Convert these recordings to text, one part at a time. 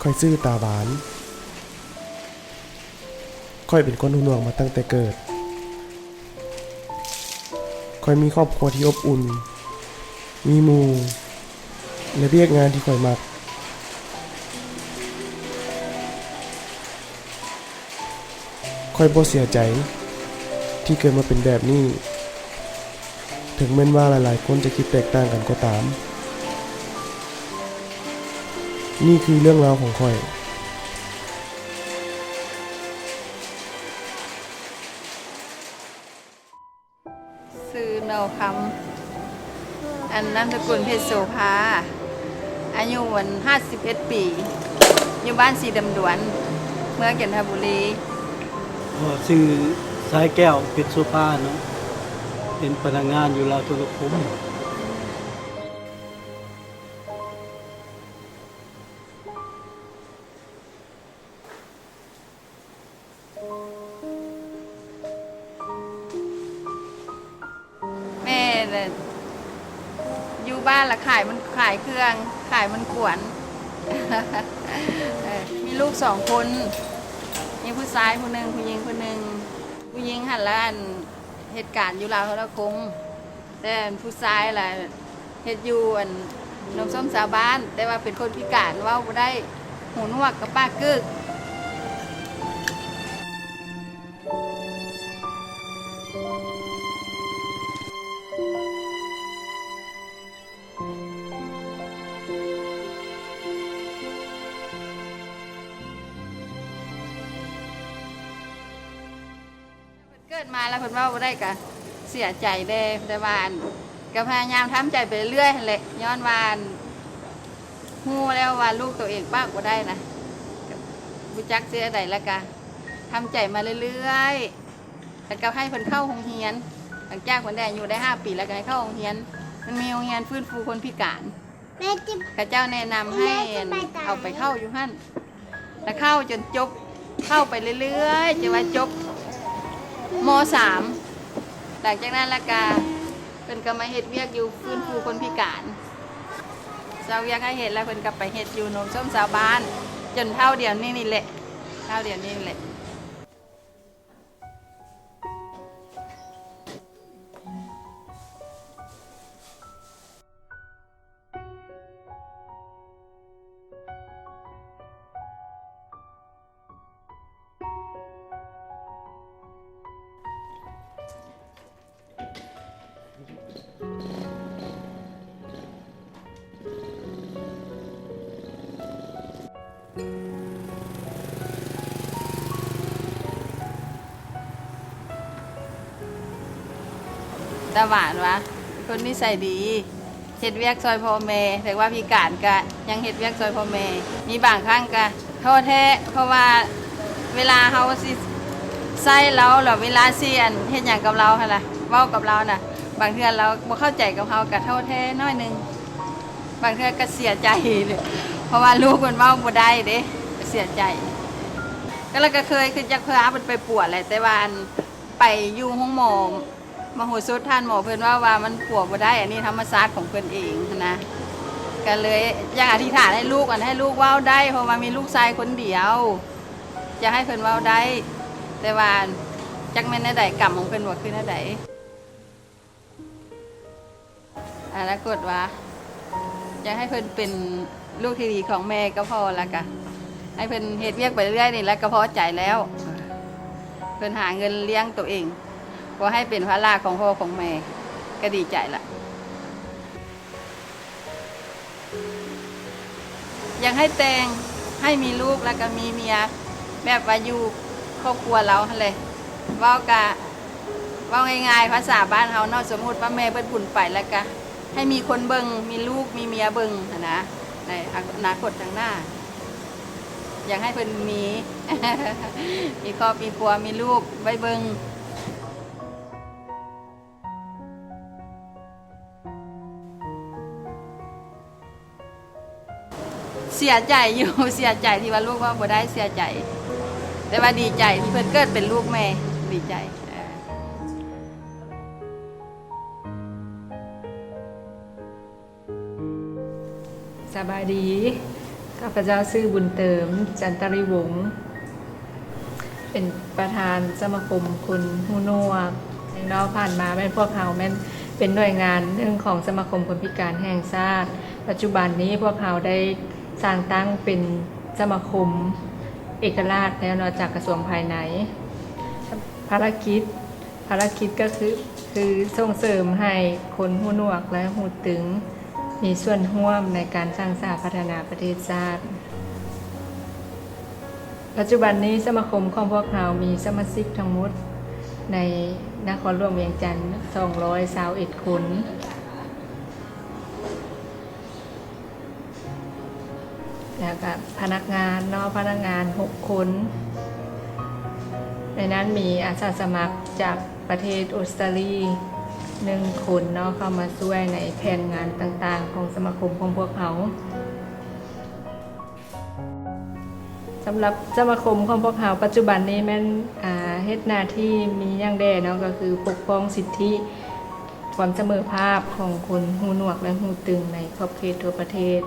ค่อยซื่อตาหวานค่อยเป็นคนหูหนวกมาตั้งแต่เกิดค่อยมีครอบครัวที่อบอุ่นมีหมู่และเรียกงานที่ค่อยมักค่อยบ่เสียใจที่เกิดมาเป็นแบบนี้ถึงแม้ว่าหลายๆคนจะคิดแตกต่างกันก็ตามนี่คือเรื่องราวของค่อยซื้อเนาคำอันนามสกุลเพชรโสภาอายุวัน51 ปีอยู่บ้านสีดำดวนเมืองจันทบุรีชื่อสายแก้วเพชรโสภาเนาะเป็นพนักงานอยู่ลาวโทรคมแม่น่ะอยู่บ้านละขายเครื่องขายมันขวน มีลูก2 คนมีผู้ชายผู้หนึ่งผู้หญิงผู้หนึ่งผู้หญิงหันละอันเหตุการณ์อยู่ลาวโทรคมแต่ผู้ชายล่ะเฮ็ดอยู่อันนมส้มสาวบ้านแต่ว่าเป็นคนพิการเว้าบ่ได้หูหนวกกับป้ากึกเกิดมาแล้วเพิ่นเว้าบ่ได้ก็เสียใจเด้แต่ว่าอันก็พยายามทำใจไปเรื่อยๆหั่นแหละย้อนว่าฮู้แล้วว่าลูกตัวเองปากบ่ได้นะก็รู้จักเสียใดแล้วก็ทำใจมาเรื่อยๆแล้วก็ให้เพิ่นเข้าโรงเรียนหลังจากเพิ่นได้อายุได้5 ปีแล้วก็ให้เข้าโรงเรียนมันมีโรงเรียนฟื้นฟูคนพิการข้าเจ้าแนะนำให้เอาไปเข้าอยู่หั่นแล้วเข้าจนจบเข้าไปเรื่อยๆจนว่าจบม.3 หลังจากนั้นละกาเป็นก็มาเฮ็ดเวียกอยู่ฟื้นฟูคนพิการเช้าเวียกให้เฮ็ดแล้วเพิ่นก็ไปเฮ็ดอยู่นมส้มสาวบ้านจนเท่าเดียวนี่แหละเท่าเดียวนี่แหละตาหวานวะคนนิสัยดีเฮ็ดเวียกซอยพ่อแม่แต่ว่าพิการก็ยังเฮ็ดเวียกซอยพ่อแม่มีบางครั้งก็ท้อแท้เพราะว่าเวลาเฮาสิใส่เราหรือเวลาสิอันเฮ็ดหยังกับเราหั่นล่ะเว้ากับเราน่ะบางเทื่อเราบ่เข้าใจกับเฮาก็ท้อแท้น้อยนึงบางเทื่อก็เสียใจเลยเพราะว่าลูกมันเว้าบ่ได้เด้ก็เสียใจก็แล้วก็เคยคือจักพาเพิ่นไปปวดแหละแต่ว่าอันไปอยู่ห้องหมอมาหูสุดท่านหมอเพิ่นว่ามันปวดบ่ได้อันนี้ธรรมชาติของเพิ่นเองนะก็เลยอยากอธิษฐานให้ลูกให้ลูกเว้าได้เพราะว่ามีลูกชายคนเดียวจะให้เพิ่นเว้าได้แต่ว่าจักแม่นใดกรรมของเพิ่นว่าคือใดอนาคตว่าอยากให้เพิ่นเป็นลูกที่ดีของแม่ก็พอละก็ให้เพิ่นเฮ็ดเวียกไปเรื่อยๆนี่แล้วก็พอใจแล้วเพิ่นหาเงินเลี้ยงตัวเองพอให้เป็นภาระของพ่อของแม่ก็ดีใจละอยากให้แต่งให้มีลูกแล้วก็มีเมียแบบว่าอยู่ครอบครัวเราเลยเว้าง่ายๆภาษาบ้านเฮาเนาะสมมุติว่าแม่เพิ่นบุญไปแล้วก็ให้มีคนเบิ่งมีลูกมีเมียเบิ่งนะในอนาคตข้างหน้าอยากให้เพิ่นมี มีครอบมีครัวมีลูกไว้เบิ่งเสียใจอยู่ เสียใจที่ว่าลูกว่าบ่ได้เสียใจแต่ว่าดีใจที่เพิ่นเกิดเป็นลูกแม่ดีใจสบายดี ข้าพเจ้าชื่อบุญเติมจันตริวงศ์เป็นประธานสมาคมคนหูหนวกเนาะผ่านมาแม่นพวกเขาแม่นเป็นหน่วยงานหนึ่งของสมาคมคนพิการแห่งชาติปัจจุบันนี้พวกเขาได้สร้างตั้งเป็นสมาคมเอกราชแล้วเนาะจากกระทรวงภายในภารกิจก็คือส่งเสริมให้คนหูหนวกและหูตึงมีส่วนร่วมในการสร้างสรรค์พัฒนาประเทศชาติปัจจุบันนี้สมาคมของพวกเรามีสมาชิกทั้งหมดในนครหลวงเวียงจันทร์221 คนแล้วก็พนักงาน6 คนในนั้นมีอาสาสมัครจากประเทศออสเตรเลีย1 คนเข้ามาช่วยในแผนงานต่างๆของสมาคมของพวกเขาสำหรับสมาคมของพวกเขาปัจจุบันนี้แม่นเฮ็ดหน้าที่มีอย่างแด่ก็คือปกป้องสิทธิความเสมอภาพของคนหูหนวกและหูตึงในขอบเขตทั่วประเทศ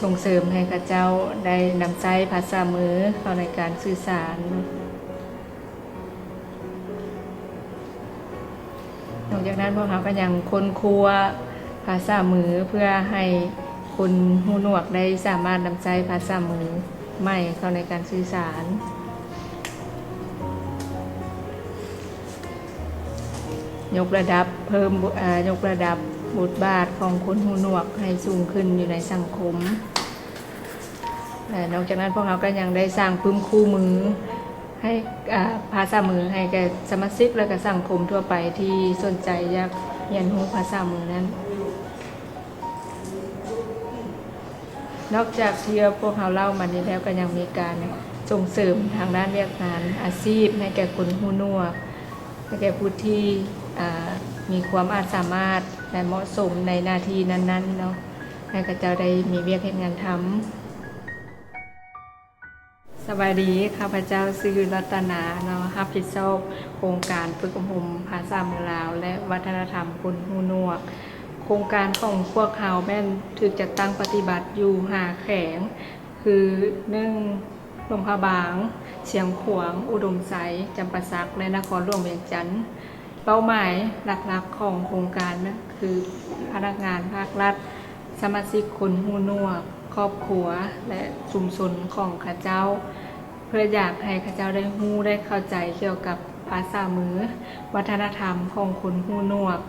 ส่งเสริมให้ข้าเจ้าได้นำใช้ภาษามือเข้าในการสื่อสารนอกจากนั้นพวกเขาก็ยังค้นคว้าภาษามือเพื่อให้คนหูหนวกได้สามารถนำใช้ภาษามือใหม่เข้าในการสื่อสารยกระดับบทบาทของคนหูหนวกให้สูงขึ้นอยู่ในสังคมนอกจากนั้นพวกเราก็ยังได้สร้างพื้นคู่มือให้ภาษามือให้แก่สมาชิกและก็สังคมทั่วไปที่สนใจอยากเรียนรู้ภาษามือนั้นนอกจากที่พวกเราเล่ามานี้แล้วก็ยังมีการส่งเสริมทางด้านเรียกงานอาชีพให้แก่คนหูหนวกให้แก่ผู้ที่มีความสามารถและเหมาะสมในหน้าที่นั้นๆเนาะให้ข้าเจ้าได้มีเวียกเฮ็ดงานทำสวัสดีข้าพเจ้าชื่อรัตนาเนาะรับผิดชอบโครงการฝึกอบรมภาษามือลาวและวัฒนธรรมคนหูหนวกโครงการของพวกเขาแม่นถูกจัดตั้งปฏิบัติอยู่5 แขวงคือ1หลวงพระบางเชียงขวางอุดมไซจำปาสักและนครหลวงเวียงจันทร์เป้าหมายหลักๆของโครงการนะคือพนักงานภาครัฐสมาชิกคนหูหนวกครอบครัวและชุมชนของข้าเจ้าเพื่ออยากให้ข้าเจ้าได้รู้ได้เข้าใจเกี่ยวกับภาษามือวัฒนธรรมของคนหูหนวก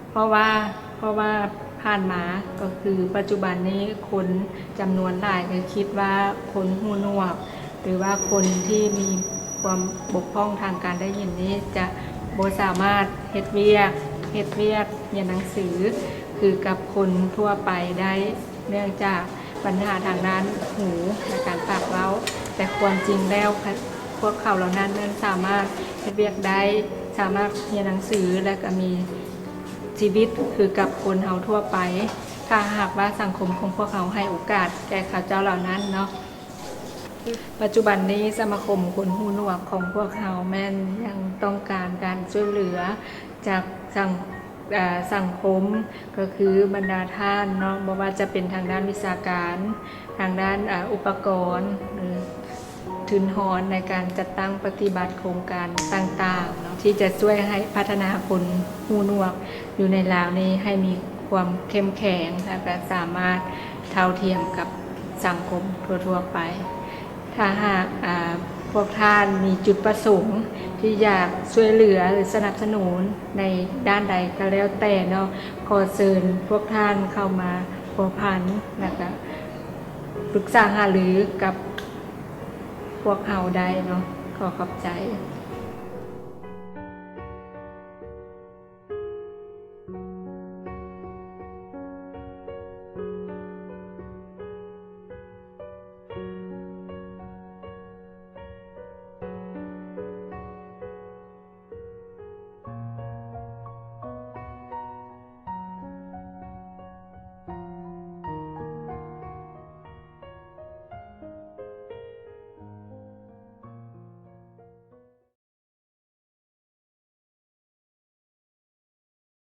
เพราะว่าผ่านมาก็คือปัจจุบันนี้คนจำนวนหลายก็คิดว่าคนหูหนวกหรือว่าคนที่มีความบกพร่องทางการได้ยินนี้จะบ่สามารถเฮ็ดเวียกเรียนหนังสือคือกับคนทั่วไปได้เนื่องจากปัญหาทางด้านหูในการปากเว้าแต่ความจริงแล้วพวกเขาเหล่านั้นสามารถเฮ็ดเวียกได้สามารถเรียนหนังสือและก็มีชีวิตคือกับคนเฮาทั่วไปถ้าหากว่าสังคมของพวกเขาให้โอกาสแก่เขาเจ้าเหล่านั้นเนาะปัจจุบันนี้สมาคมคนหูหนวกของพวกเขาแม่นยังต้องการการช่วยเหลือจากสังคมก็คือบรรดาท่านเนาะบ่ว่าจะเป็นทางด้านวิชาการทางด้านอุปกรณ์หรือทุนหอนในการจัดตั้งปฏิบัติโครงการต่างๆเนาะที่จะช่วยให้พัฒนาคนหูหนวกอยู่ในลาวนี้ให้มีความเข้มแข็งและก็สามารถเท่าเทียมกับสังคมทั่วๆไปถ้าหากพวกท่านมีจุดประสงค์ที่อยากช่วยเหลือหรือสนับสนุนในด้านใดก็แล้วแต่เนาะขอเชิญพวกท่านเข้ามาพัวพันแล้วก็ปรึกษาหารือกับพวกเราได้เนาะขอขอบใจ